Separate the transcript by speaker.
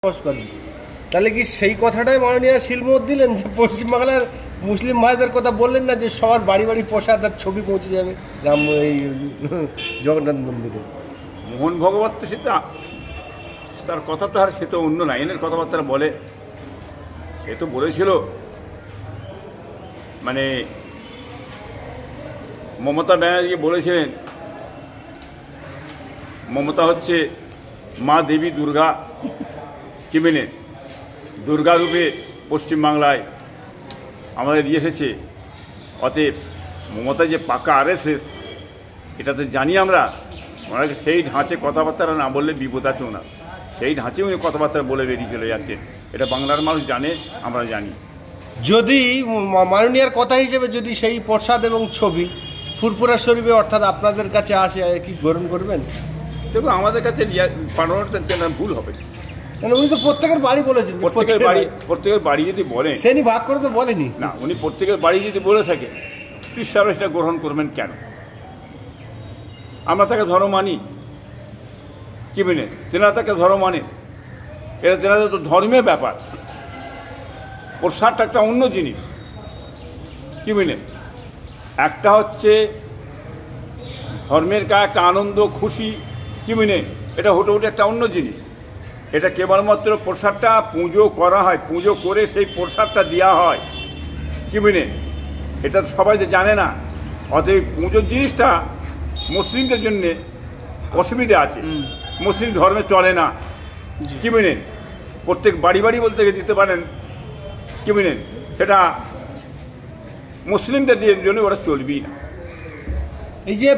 Speaker 1: বস করেন। তাহলে কি সেই কথাটাই মাননীয় শিলমোহর দিলেন যে পশ্চিমবাংলার মুসলিম ভাইদের কথা বললেন না যে সবার বাড়ি বাড়ি প্রসাদ আর ছবি পৌঁছে যাবে রাম এই জগন্নাথ মন্দিরে?
Speaker 2: মোহন ভগবত তো সেটা তার কথা তো আর সে তো অন্য লাইনের কথাবার্তা বলে। সে তো বলেছিল মানে মমতা ব্যানার্জি বলেছিলেন মমতা হচ্ছে মা দেবী দুর্গা, কি মেনে দুর্গা রূপে পশ্চিমবাংলায় আমাদের দিয়ে এসেছে। অতএব মমতা যে পাকা আরএসএস এটা তো জানি আমরা। ওনাকে সেই ঢাঁচে কথাবার্তা না বললে বিপদ আছে ওনার, সেই ঢাঁচে উনি কথাবার্তা বলে বেরিয়ে চলে যাচ্ছেন। এটা বাংলার মানুষ জানে, আমরা জানি।
Speaker 1: যদি মাননীয়ার কথা হিসেবে যদি সেই প্রসাদ এবং ছবি ফুরফুরা শরীফে অর্থাৎ আপনাদের কাছে আসে, কি গ্রহণ করবেন?
Speaker 2: দেখুন আমাদের কাছে পাঠানোটা ভুল হবে।
Speaker 1: উনি তো প্রত্যেকের বাড়ি বলেছেন,
Speaker 2: প্রত্যেকের বাড়ি যদি বলেন,
Speaker 1: সেনি ভাগ করে তো বলেনি
Speaker 2: না। উনি প্রত্যেকের বাড়ি যদি বলে থাকে ঈশ্বর এটা গ্রহণ করবেন কেন? আমরা তাকে ধর্ম মানি, কি মেনে তেনারা তাকে ধর্ম মানে। এটা তেনাদের তো ধর্মের ব্যাপার। প্রসাদটা একটা অন্য জিনিস, কি মেনে একটা হচ্ছে ধর্মের গায়ে একটা আনন্দ খুশি, কি মেনে এটা হোটে একটা অন্য জিনিস। এটা কেবলমাত্র প্রসাদটা পুজো করা হয়, পুজো করে সেই প্রসাদটা দেওয়া হয়, কি মেনে এটা সবাই তো জানে না। অতএব পুজোর জিনিসটা মুসলিমদের জন্যে অসুবিধা আছে, মুসলিম ধর্মে চলে না, কি মেনে প্রত্যেক বাড়ি বাড়ি বলতে দিতে পারেন, কি মেনে সেটা মুসলিমদের জন্য ওরা চলবেই না।
Speaker 1: এই যে